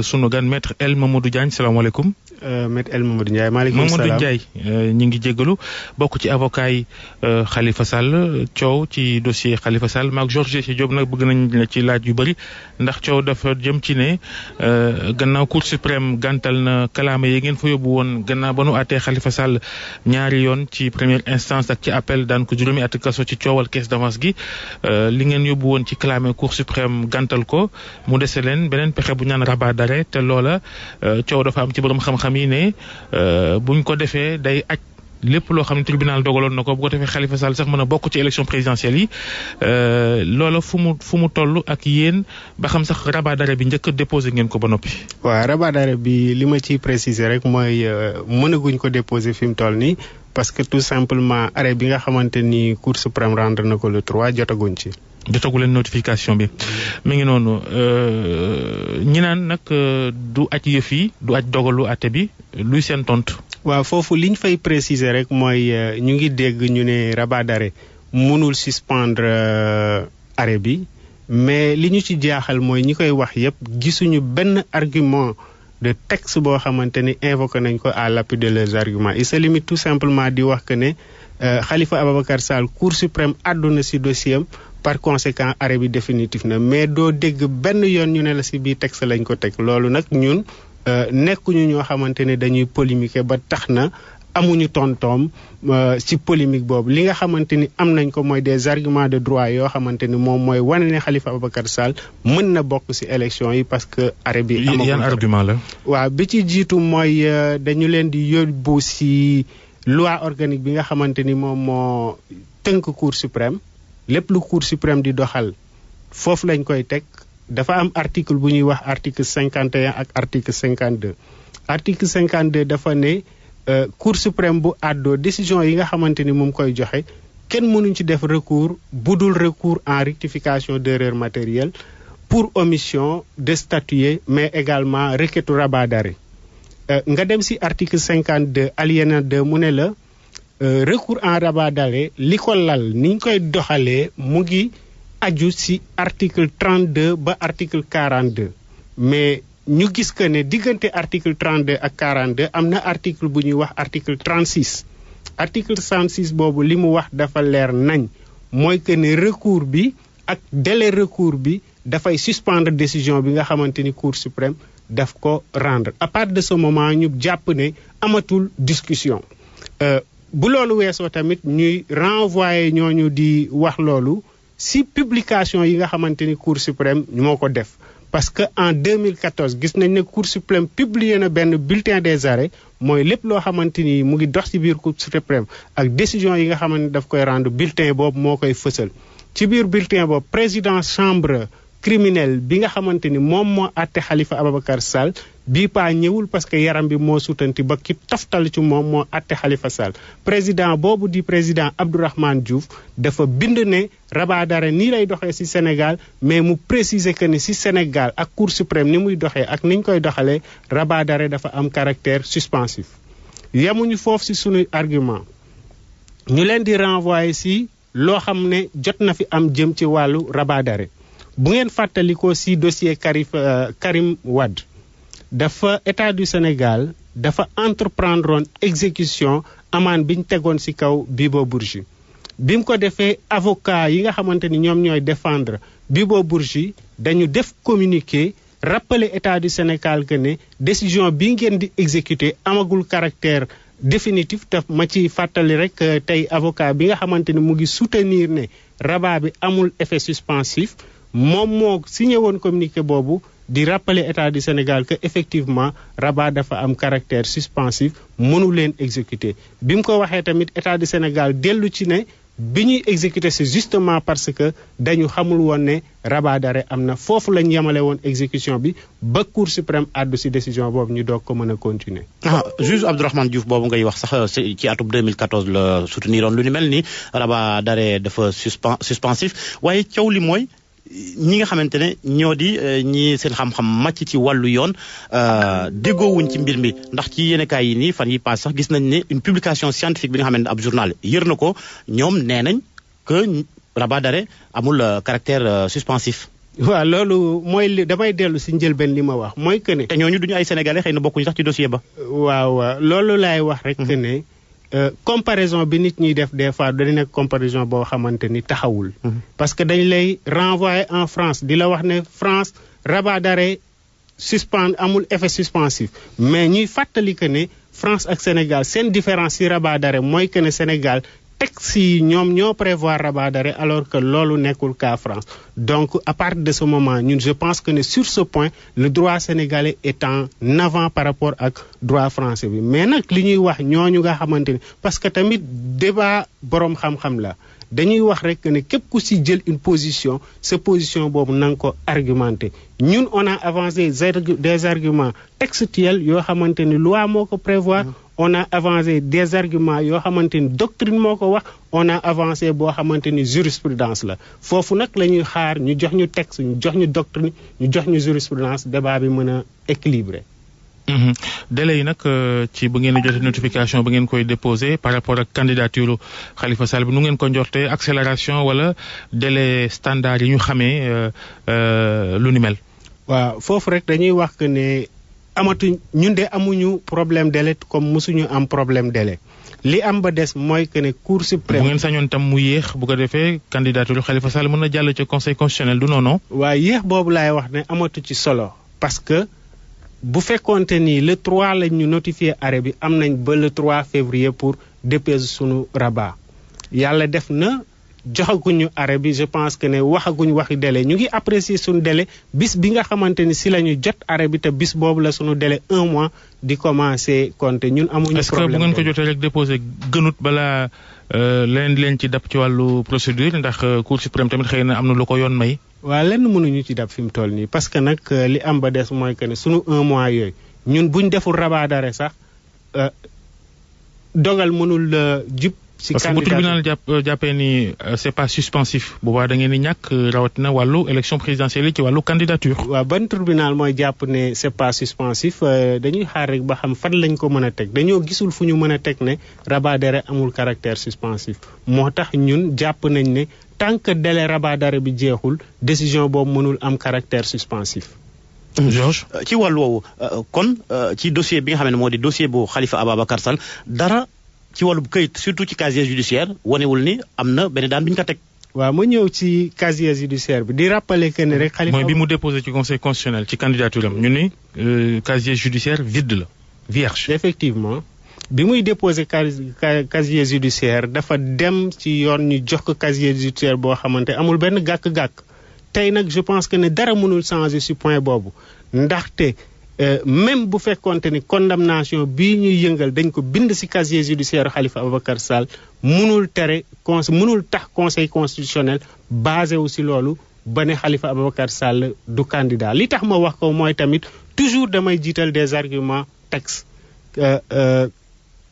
sunu gan maître El Mamadou Diagne salaamaaleykum. maître El Mamadou Ndiaye maaleykum salaam Mamadou Ndiaye ñu ngi jéggalu bokk ci avocat yi Khalifa Sall coow ci dossier Khalifa Sall maak Georges Diop nag bëgg nañ la ci laaj yu bëri ndax coow dafa jëm ci ne gannaaw Cour suprême gàntal na kalaama yi ngeen fa yóbbu woon gannaaw ba nu àttee Khalifa Sall ñaari yoon ci première instance ak ci appel daan ko juróomi at kaso ci coowal caisse d'avance gi li ngeen yóbbu woon ci kalaame Cour suprême gàntal ko mu dese leen beneen pexe bu ñaan rabat d'arrêt te loola coow dafa am ci borom xam-xam yi ne buñ ko defee day aj lépp loo xam ne tribunal dogaloon na ko bu ko defee Khalifa Sall sax mën a bokk ci élection présidentielle yi loola fu mu toll ak yéen ba xam sax rabat d'arrêt bi njëkk déposé ngeen ko ba noppi. waaw rabat d'arrêt bi li ma ciy préciser rek mooy mënaguñ ko déposé fi mu toll nii parce que tout simplement arrêt bi nga xamante ni Cour suprême rendre na ko le 3 jotaguñ ci. jotagu leen notification bi mi ngi noonu ñi naan nag du aj yëf yi du aj dogalu àtte bi luy seen tontu. waaw foofu liñ fay préciser rek mooy ñu ngi dégg ñu ne rabat d'arrêt mënul suspendre arrêt bi mais li ñu ci jaaxal mooy ñi koy wax yépp gisuñu benn argument de texte boo xamante ni invoqué nañ ko à l'appui de leurs arguments il se limite tout simplement di wax que ne Khalifa Ababacar Sall Cour suprême àdduna ci dossier am par conséquent arrêt bi définitif na mais doo dégg benn yoon ñu ne la ci biir texte lañ ko teg loolu nag ñun nekkuñu ñoo xamante ne dañuy polémiquer ba tax na amuñu tontoom ci polémique boobu li nga xamante ni am nañ ko mooy des arguments de droit yoo xamante ni moom mooy wane ne Khalifa Ababacar Sall mën na bokk ci élection yi parce que arrêt bi amagul yan argument la. waaw bi ci jiitu mooy dañu leen di yóbbu ci loi organique bi nga xamante ni moom moo tënk Cour suprême lépp lu Cour suprême di doxal foofu lañ koy teg dafa am article bu ñuy wax article 51 ak article 52 article 52 dafa ne Cour suprême bu àddoo décision yi nga xamante ni moom koy joxe kenn mënuñ ci def recours budul recours en rectification d'erreur matérielle pour omission de statuer mais également requête rabat d'arrêt nga dem ci article 52 alinéa 2 mu ne la recours en rabat d'arrêt li ko lal niñ koy doxalee mu ngi aju ci article 32 ba article 42 mais ñu gis que ne diggante article 32 ak 42 am na article bu ñuy wax article 36 article 36 boobu li mu wax dafa leer nañ mooy que ne recours bi ak délai recours bi dafay suspendre décision bi nga xamante ni Cour suprême daf ko rendre à partir de ce moment ñu jàpp ne amatul discussion bu loolu weesoo tamit ñuy renvoyer ñooñu di wax loolu ci publication yi nga xamante ni Cour suprême moo ko def parce que en 2014 gis nañ ne Cour suprême publié na benn bulletin des arrêts mooy lépp loo xamante ni mu ngi dox ci biir Cour suprême ak décision yi nga xamante ni daf koy rendre bulletin boobu moo koy fësal ci biir bulletin boobu président chambre criminel bi nga xamante ni moom moo àtte Khalifa Ababacar Sall bii paa ñëwul parce que yaram bi moo sutanti ba ki toftal ci moom moo àtte Khalifa Sall président boobu di président Abdourahmane Diouf dafa bind ne rabat d'arrêt nii lay doxee ci Sénégal mais mu préciser que ni ci Sénégal ak Cour suprême ni muy doxee ak niñ koy doxalee rabat d'arrêt dafa am caractère suspensif yemuñu foofu ci sunuy argument ñu leen di renvoyer ci loo xam ne jot na fi am jëm ci wàllu rabat d'arrêt bu ngeen fàttalikoo ci dossier Karim Wade dafa état du Sénégal dafa entreprendre exécution amende biñ tegoon ci kaw Bibo Bourgi bi mu ko defee avocat yi nga xamante ni ñoom ñooy défendre Bibo Bourgi dañu def communiqué rappeler état du Sénégal que ne décision bi ngeen di exécuter amagul caractère définitif te ma ci fàttali rek tey avocat bi nga xamante ni mu ngi soutenir ne rabat bi amul effet suspensif moom moo signé woon communiqué boobu di rappeler état du Sénégal que effectivement rabat dafa am caractère suspensif mënu leen exécuter bi mu ko waxee tamit état du Sénégal dellu ci ne bi ñuy exécuter c'est justement parce que dañu xamul woon ne rabat d'arrêt am na foofu lañ yemale woon exécution bi ba Cour suprême àddu ci décision boobu ñu doog ko mën a continuer. Juge Abdourahmane Diouf boobu ngay wax sax ci atum 2014 la soutenir woon lu ni mel ni rabat d'arrêt dafa suspensif waaye coow li mooy. ñi nga xamante ne ñoo di ñi seen xam-xam màcc ci wàllu yoon déggoowuñ ci mbir mi ndax ci yéenekaay yi nii fan yi paas sax gis nañ ne une publication scientifique bi nga xamante ne ab journal yër na ko ñoom nee nañ que rabat d'arrêt amul caractère suspensif. waaw loolu mooy li damay dellu si njëlbeen li ma wax mooy que ne. te ñooñu duñu ay sénégalais xëy na bokkuñu sax ci dossier ba. waaw loolu laay wax rek que ne comparaison bi nit ñuy def des fois dañu nekk comparaison boo xamante ni taxawul. parce que dañ lay renvoyer en France di la wax ne France rabat d'arrêt suspend amul effet suspensif mais ñuy fàttali que ne France ak Sénégal seen différence ci rabat d'arrêt mooy que ne Sénégal. texte yi ñoom ñoo prévoir rabat d'arrêt alors que loolu nekkul cas France donc à partir de ce moment ñun je pense que ne sur ce point le droit sénégalais est en avant par rapport ak droit français bi mais nag li ñuy wax ñooñu nga xamante ni parce que tamit débat boroom xam-xam la dañuy wax rek ne képp ku ci jël une position sa position boobu na nga ko argumenté ñun on a avancé des arguments textuels yoo xamante ni loi moo ko prévoir on a avancé des arguments yoo xamante ni doctrine moo ko wax on a avancé boo xamante ni jurisprudence la foofu nag la ñuy xaar ñu jox ñu texte ñu jox ñu doctrine ñu jox ñu jurisprudence débat bi mën a équilibré. délai yi nag ci bu ngeen di jotee notification ba ngeen koy déposé par rapport ak candidature Khalifa Sall bi nu ngeen ko njortee accélération wala délai standard yi ñu xamee lu ni mel. waaw foofu rek dañuy wax que ne amatuñ ñun de amuñu problème délai comme mosuñu am problème délai li am ba des mooy que ne cour suprême. bu ngeen sañoon tam mu yéex bu ko defee candidature Khalifa Sall mën na jàll ci conseil constitutionnel du noonu. waaw yéex boobu laay wax ne amatu ci solo parce que. bu fekkoonte ni le 3 lañ ñu notifié arrêt bi am nañ ba le 3 février pour déposer sunu rabat yàlla def na joxaguñu arrêt bi je pense que ne waxaguñ waxi délai ñu ngi apprécier sunu délai bis bi nga xamante ni si la ñu jot arrêt bi te bis boobu la sunu délai 1 mois di commencer compter ñun amuñu. est-ce que bu ngeen ko jotee rek déposer gënut balaa leneen leen ci dab ci wàllu procédure ndax cour suprême tamit xëy na am na lu ko yoon may. waaw lenn mënuñu ci dab fi mu toll nii parce que nag li am ba des mooy que ne sunu 1 mois yooyu ñun buñ deful rabat d'arrêt sax dogal mënul jub. ci parce que bu tribunal jàppee ni c'est pas suspensif boobaa da ngeen di ñàkk rawatina wàllu élection présidentielle yi ci wàllu candidature. waaw ban tribunal mooy jàpp ne c'est pas suspensif dañuy xaar rek ba xam fan lañ ko mën a teg dañoo gisul fu ñu mën a teg ne rabat d'arrêt amul caractère suspensif moo tax ñun jàpp nañ ne. tant que délai rabat d'arrêt bi jeexul décision boobu mënul am caractère suspensif. Georges ci wàllu woowu kon ci dossier bi nga xam ne moo di dossier bu Khalifa Ababacar Sall dara ci wàllu këyit surtout ci casier judiciaire wanewul ni am na benn daan bi ñu ko teg. waaw ma ñëw ci casier judiciaire bi di rappeler que ne rek. Khalifa mooy bi mu déposé ci conseil constitutionnel ci candidature am ñu ni casier judiciaire vide la vierge. effectivement. bi muy déposé casier judiciaire dafa dem ci yoon ñu jox ko casier judiciaire boo xamante amul benn gàkk-gàkk tey nag je pense que ne dara mënul changer ci point boobu ndaxte même bu fekkonte ni condamnation bii ñuy yëngal dañ ko bind ci casier judiciaire Khalifa Ababacar Sall mënul tax conseil constitutionnel basé wu ci loolu ba ne Khalifa Ababacar Sall du candidat li tax ma wax ko mooy tamit toujours damay jiital des arguments texte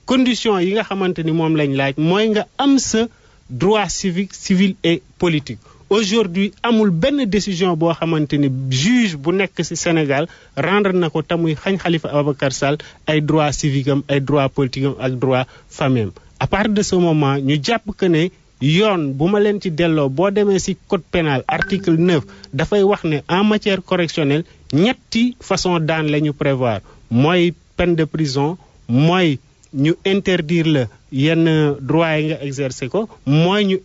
condition yi nga xamante ni moom lañ laaj mooy nga am sa droit civique civil et politique aujourd'hui amul benn décision boo xamante ni juge bu nekk ci Sénégal rendre na ko te muy xañ Khalifa Ababacar Sall ay droit civique am ay droit politique am ak droit famille am à partir de ce moment ñu jàpp que ne yoon bu ma leen ci delloo boo demee ci code pénal article 9 dafay wax ne en matière correctionnelle ñetti façon daan la ñu prévoir mooy peine de prison mooy ñu interdire la yenn droit yi nga exercer ko mooy ñu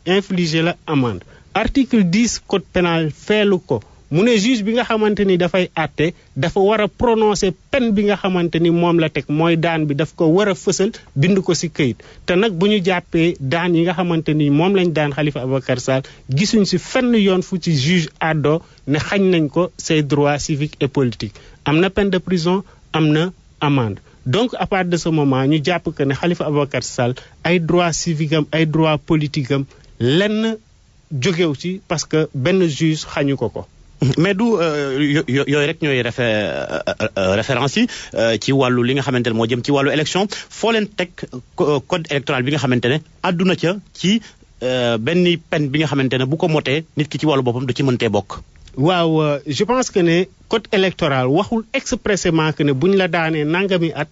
infliger la amende article 10 code pénal feelu ko mu ne juge bi nga xamante ni dafay àtte dafa war a prononcer peine bi nga xamante ni moom la teg mooy daan bi daf ko war a fësal bind ko ci këyit te nag bu ñu jàppee daan yi nga xamante ni moom lañ daan Khalifa Ababacar Sall gisuñ ci fenn yoon fu ci juge àddoo ne xañ nañ ko ses droits civiques et politiques am na peine de prison am na amende donc à partir de ce moment ñu jàpp que ne Khalifa Ababacar Sall ay droits civiques am ay droits politiques am lenn jógew ci parce que benn juge xañu ko. mais du yooyu rek ñooy référence yi ci wàllu li nga xamante ne moo jëm ci wàllu élection foo leen teg code électoral bi nga xamante ne àdduna ca ci benn peine bi nga xamante ne bu ko motee nit ki ci wàllu boppam du ci mëntee bokk. waaw je pense que ne code électoral waxul expressément que ne bu ñu la daanee nangami at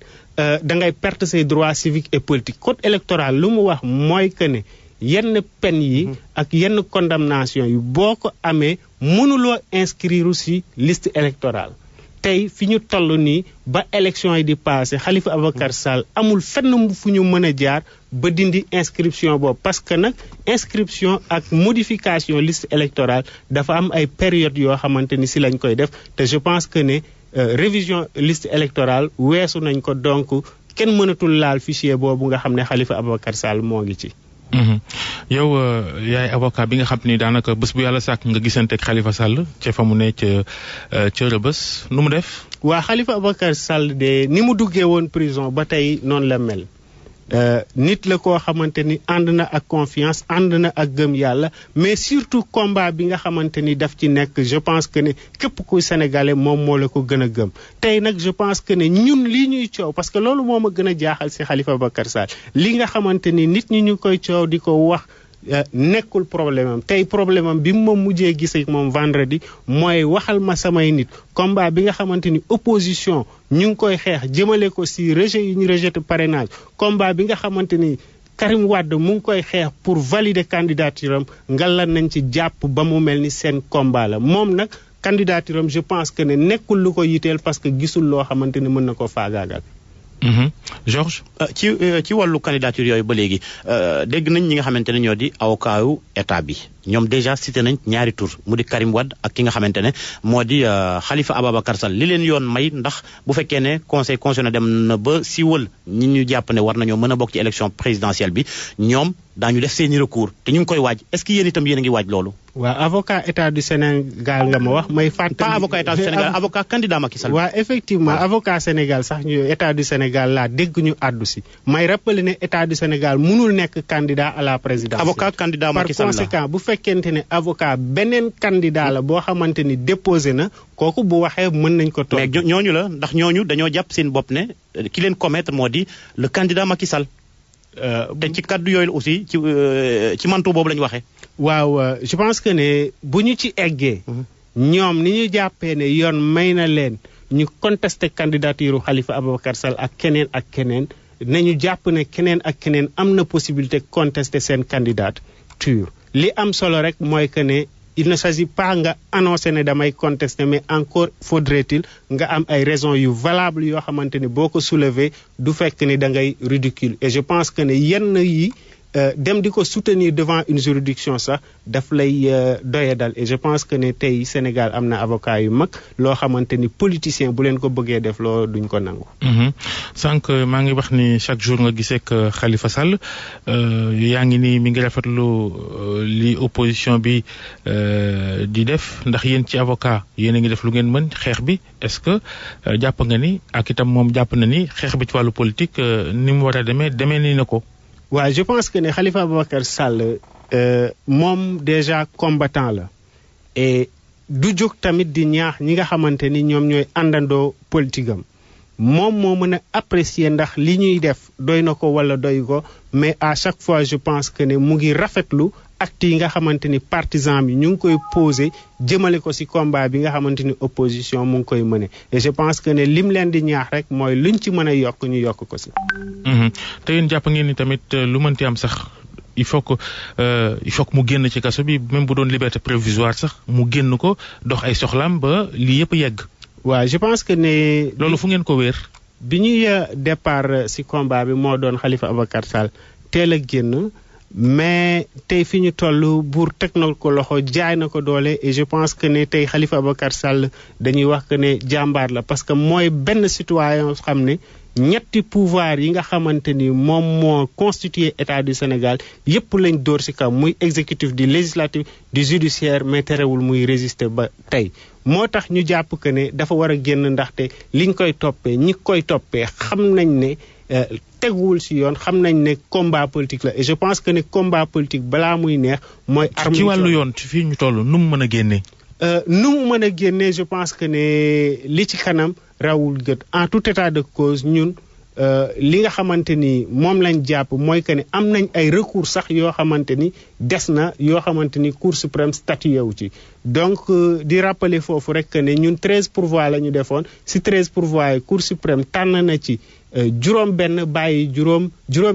da ngay perte ses droits civiques et politiques code électoral lu mu wax mooy que ne yenn peine yi ak yenn condamnation yi boo ko amee mënuloo inscrire ci liste électorale tey fi ñu toll nii ba élection yi di passé Khalifa Ababacar Sall amul fenn fu ñu mën a jaar ba dindi inscription boobu parce que nag inscription ak modification liste électorale dafa am ay période yoo xamante ni ci lañ koy def te je pense que ne révision liste électorale weesu nañ ko donc kenn mënatul laal fichier boobu nga xam ne Khalifa Ababacar Sall moo ngi ci. yow yaay avocat bi nga xam ni daanaka bés bu yàlla sàkk nga gisanteeg Khalifa Sall ca fa mu ne ca Rebeuss nu mu def. waa Khalifa Ababacar Sall de ni mu duggee woon prison ba tey noonu la mel. nit la koo xamante ni ànd na ak confiance ànd na ak gëm yàlla mais surtout combat bi nga xamante ni daf ci nekk je pense que ne képp kuy sénégalais moom moo la ko gën a gëm tey nag je pense que ne ñun lii ñuy coow parce que loolu moo ma gën a jaaxal ci Khalifa Ababacar Sall li nga xamante ni nit ñi ñu koy coow di ko wax nekkul problème am tey problème am bi mu mujjee gisee moom vendredi mooy waxal ma samay nit combat bi nga xamante ni opposition ñu ngi koy xeex jëmale ko ci rejet yi ñu rejeté parrainage combat bi nga xamante ni Karim Wade mu ngi koy xeex pour valider candidature am ngalla nañ ci jàpp ba mu mel ni seen combat la moom nag candidature am je pense que ne nekkul lu ko yiteel parce que gisul loo xamante ni mën na ko faagaagal. Georges. ci wàllu candidature yooyu ba léegi dégg nañ ñi nga xamante ne ñoo di avocat yu état bi ñoom déjà cité nañ ñaari tur mu di Karim Wade ak ki nga xamante ne moo di Khalifa Ababacar Sall li leen yoon may ndax bu fekkee ne conseil constitutionnel dem na ba siiwal ñi ñu jàpp ne war nañoo mën a bokk ci élection présidentielle bi ñoom daañu def seeni recours te ñu ngi koy waaj est-ce que yéen itam yéen a ngi waaj loolu. waaw avocat état du Sénégal nga ma wax may fàttali. pas avocat état du Sénégal avocat candidat Macky Sall. waaw effectivement avocat Sénégal sax ñu état du Sénégal laa dégg ñu àddu si may rappeler ne état du Sénégal mënul nekk candidat à la présidence. avocat candidat Macky Sall la par conséquent bu fekkente ne avocat beneen candidat la boo xamante ni déposé na kooku bu waxee mën nañ ko toog. mais ñooñu la ndax ñooñu dañoo jàpp seen bopp ne ki leen commettre moo di le candidat Macky Sall. te ci kaddu yooyu aussi ci mantu boobu la ñu waxee. waaw je pense que ne bu ñu ci eggee. ñoom ni ñu jàppee ne yoon may na leen ñu contester candidature Khalifa Ababacar Sall ak keneen nañu jàpp ne keneen ak keneen am na possibilité contester seen candidature. li am solo rek mooy que ne il ne s'agit pas nga annoncer ne damay contester mais encore faudrait-il nga am ay raisons yu valables yoo xamante ni boo ko soulever du fekk ni da ngay ridicule et je pense que ne yenn yi dem di ko soutenir devant une juridiction sax daf lay doyadal et je pense que ne tey Sénégal am na avocat yu mag loo xamante ni politicien bu leen ko bëggee def loo duñ ko nangu. sànq maa ngi wax ni chaque jour nga gisee ak Khalifa Sall yaa ngi ni mi ngi rafetlu li opposition bi di def ndax yéen ci avocat yéen a ngi def lu ngeen mën xeex bi est-ce que jàpp nga ni ak itam moom jàpp na ni xeex bi ci wàllu politique ni mu war a demee ni na ko. waaw je pense que ne Khalifa Ababacar Sall moom déjà combattant la et du jóg tamit di ñaax ñi nga xamante ni ñoom ñooy àndandoo politique am moom moo mën a apprécier ndax li ñuy def doy na ko wala doy ko mais à chaque fois je pense que ne mu ngi rafetlu acte yi nga xamante ni partisan bi ñu ngi koy posé jëmale ko ci combat bi nga xamante ni opposition mu ngi koy mëne et je pense que ne lim leen di ñaax rek mooy luñ ci mën a yokk ñu yokk ko ci. te yéen jàpp ngeen ni tamit lu mënti am sax il faut que mu génn ci kaso bi même bu doon liberté provisoire sax mu génn ko dox ay soxlaam ba lii yëpp yegg. waaw je pense que ne. loolu fu ngeen ko wéer. bi ñuy départ ci combat bi moo doon Khalifa Ababacar Sall teel a génn. mais tey fi ñu toll buur teg na ko loxo jaay na ko doole et je pense que ne tey Khalifa Ababacar Sall dañuy wax que ne jàmbaar la parce que mooy benn citoyen xam ne ñetti pouvoir yi nga xamante ni moom moo constitué état du Sénégal yépp lañ dóor ci kaw muy exécutif du législatif du judiciaire mais terewul muy résister ba tey moo tax ñu jàpp que ne dafa war a génn ndaxte liñ koy toppee ñi koy toppee xam nañ ne teguwul ci yoon xam nañ ne combat politique la et je pense que ne combat politique balaa muy neex mooy arme ci wàllu yoon ci fii ñu toll nu mu mën a génnee nu mu mën a génnee je pense que ne li ci kanam rawul gët en tout état de cause ñun li nga xamante ni moom lañ jàpp mooy que ne am nañ ay recours sax yoo xamante ni des na yoo xamante ni Cour suprême statué wu ci donc di rappeler foofu rek que ne ñun 13 pourvois la ñu defoon ci 13 pourvois yi Cour suprême tànn na ci juróom benn bàyyi juróom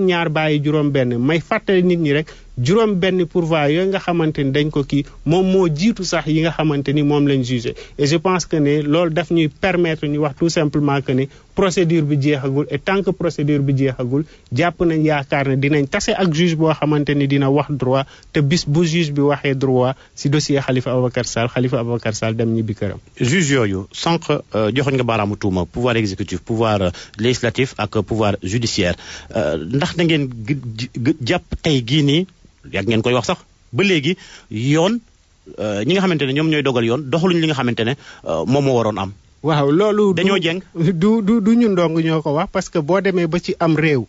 ñaar bàyyi juróom benn may fàttali nit ñi rek juróom benn pourvoi yooyu nga xamante ni dañ ko kii moom moo jiitu sax yi nga xamante ni moom lañ jugé et je pense que ne loolu daf ñuy permettre ñu wax tout simplement que ne procédure bi jeexagul et tant que procédure bi jeexagul jàpp nañ yaakaar ne dinañ tase ak juge boo xamante ni dina wax droit te bis bu juge bi waxee droit si dossier Khalifa Ababacar Sall dem ñibbi këram. juge yooyu sànq joxoñ nga baaraamu tuuma pouvoir exécutif pouvoir législatif ak pouvoir judiciaire ndax da ngeen jàpp tey gii nii yàgg ngeen koy wax sax ba léegi yoon ñi nga xamante ne ñoom ñooy dogal yoon doxaluñ li nga xamante ne moom moo waroon am. waaw loolu dañoo jeng du ñu ndong ñoo ko wax parce que boo demee ba ci am réew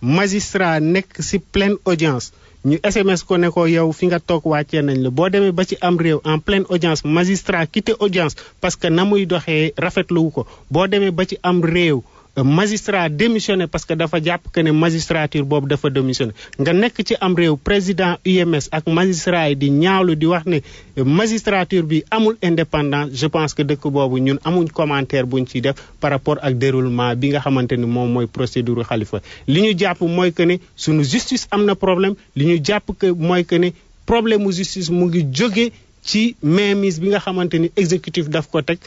magistrat nekk ci pleine audience ñu SMS ko ne ko yow fi nga toog wàccee nañ la boo demee ba ci am réew en pleine audience magistrat quitté audience parce que na muy doxee rafetluwu ko boo demee ba ci am réew magistrat démissionné parce que dafa jàpp que ne magistrature boobu dafa démissionné nga nekk ci am réew président UMS ak magistrat yi di ñaawlu di wax ne magistrature bi amul indépendance je pense que dëkk boobu ñun amuñ commentaire buñ ciy def par rapport ak déroulement bi nga xamante ni moom mooy procédure Khalifa li ñu jàpp mooy que ne sunu justice am na problème li ñu jàpp que mooy que ne problème mu justice mu ngi jóge ci mainmise bi nga xamante ni exécutif daf ko teg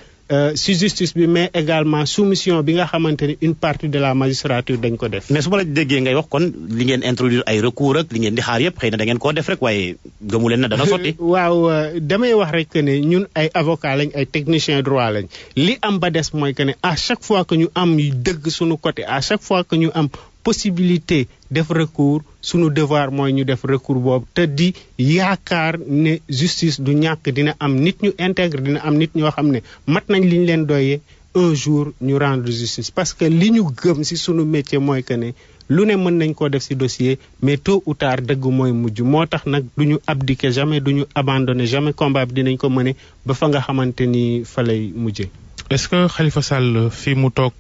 si justice bi mais également soumission bi nga xamante ni une partie de la magistrature dañ ko def. mais su ma la déggee ngay wax kon li ngeen introduire ay recours ak li ngeen di xaar yëpp xëy na da ngeen koo def rek waaye gëmu leen na dana sotti. waaw damay wax rek que ne ñun ay avocat lañ ay technicien droit lañ li am ba des mooy que ne à chaque fois que ñu am dëgg suñu côté à chaque fois que ñu am possibilité def recours sunu devoir mooy ñu def recours boobu te di yaakaar ne justice du ñàkk dina am nit ñu intègre dina am nit ñoo xam ne mat nañ li ñu leen doyee un jour ñu rendre justice parce que li ñu gëm ci sunu métier mooy que ne lu ne mën nañ koo def ci dossier mais tôt ou tard dëgg mooy mujj moo tax nag du ñu abdiquer jamais du ñu abandonner jamais combat bi dinañ ko mëne ba fa nga xamante ni fa lay mujjee. est-ce que Khalifa Sall fi mu toog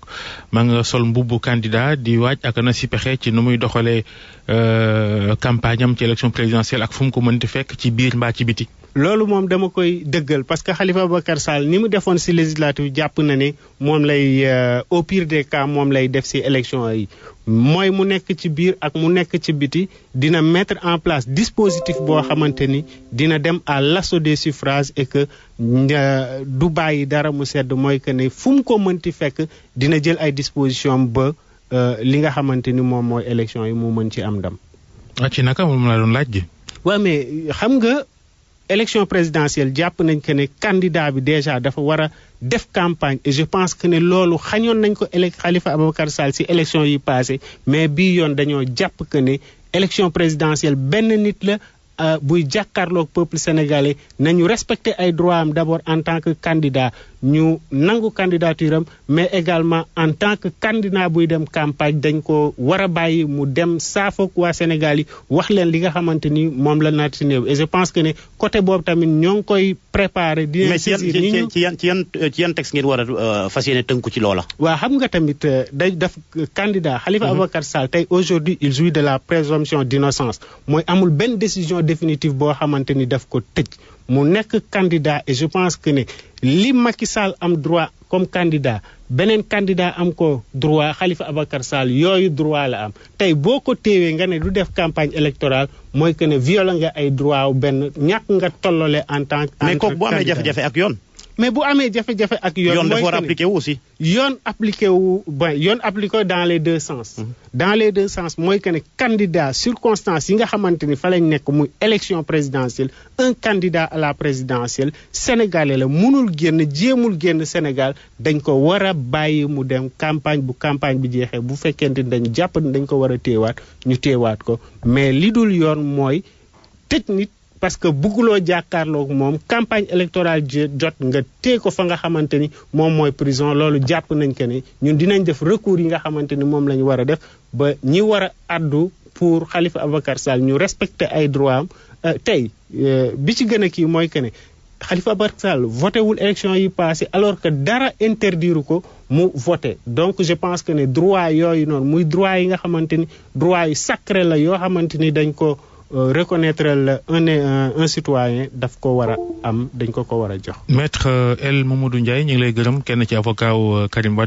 ma nga sol mbubbu candidat di waaj ak na si pexe ci nu muy doxalee campagne am ci élection présidentielle ak fu mu ko mënti fekk ci biir mbaa ci biti. loolu moom dama koy dëggal parce que Khalifa Ababacar Sall ni mu defoon ci législative jàpp na ne moom lay au pire des cas moom lay def ci élection yi mooy mu nekk ci biir ak mu nekk ci biti dina mettre en place dispositif boo xamante ni dina dem à l'assaut des suffrages et que du bàyyi dara mu sedd mooy que ne fu mu ko mënti fekk dina jël ay dispositions ba li nga xamante ni moom mooy élection yi mu mën ci am ndam. ci naka moom la doon laaj ji. waaw mais xam nga. élection présidentielle jàpp nañ que ne candidat bi déjà dafa war a def campagne et je pense que ne loolu xañoon nañ ko Khalifa Ababacar Sall ci élection yi passé mais bii yoon dañoo jàpp que ne élection présidentielle benn nit la buy jàkkaarloog peuple sénégalais nañu respecter ay droits am d'abord en tant que candidat ñu nangu candidature am mais également en tant que candidat buy dem campagne dañ ko war a bàyyi mu dem saafoog waa Sénégal yi wax leen li nga xamante ni moom la naat si néew et je pense que ne côté boobu tamit ñoo ngi koy préparer. di leen saisir mais ci yan texte ngeen war a fas yéene tënku ci loola. waaw xam nga tamit day def candidat Khalifa Ababacar Sall tey aujourd'hui il jouit de la présomption d'innocence mooy amul benn décision définitive boo xamante ni daf ko tëj mu nekk candidat et je pense que ne li Macky Sall am droit comme candidat beneen candidat am ko droit Khalifa Ababacar Sall yooyu droit la am tey boo ko téewee nga ne du def campagne électorale mooy que ne violé nga ay droit wu benn ñàkk nga tollole en tant que. mais kooku bu amee jafe-jafe ak yoon. mais bu amee jafe-jafe ak yoon. yoon dafa war a appliqué wu aussi. yoon appliqué wu yoon appliqué dans les deux sens. dans les deux sens mooy que ne candidat circonstances yi nga xamante ni fa lañ nekk muy élection présidentielle un candidat à la présidentielle sénégalais la mënul génn jéemul génn Sénégal dañ ko war a bàyyi mu dem campagne bu campagne bi jeexee bu fekkente ni dañ jàpp ni dañ ko war a téewaat ñu téewaat ko mais li dul yoon mooy tëj nit. parce que bugguloo jàkkaarloog moom campagne électorale jot nga tee ko fa nga xamante ni moom mooy prison loolu jàpp nañ que ni ñun dinañ def recours yi nga xamante ni moom la ñu war a def ba ñi war a addu pour Khalifa Ababacar Sall ñu respecter ay droits am tey bi ci gën a kii mooy que ne Khalifa Ababacar Sall voté wul élection yi passé alors que dara interdire ko mu voté donc je pense que ne droit yooyu noonu muy droit yi nga xamante ni droit yu sacré la yoo xamante ni dañ ko reconnaître un citoyen daf ko war a am dañ ko war a jox. Maître El Mamadou Ndiaye ñu ngi lay gërëm kenn ci avocat wu Karim Wade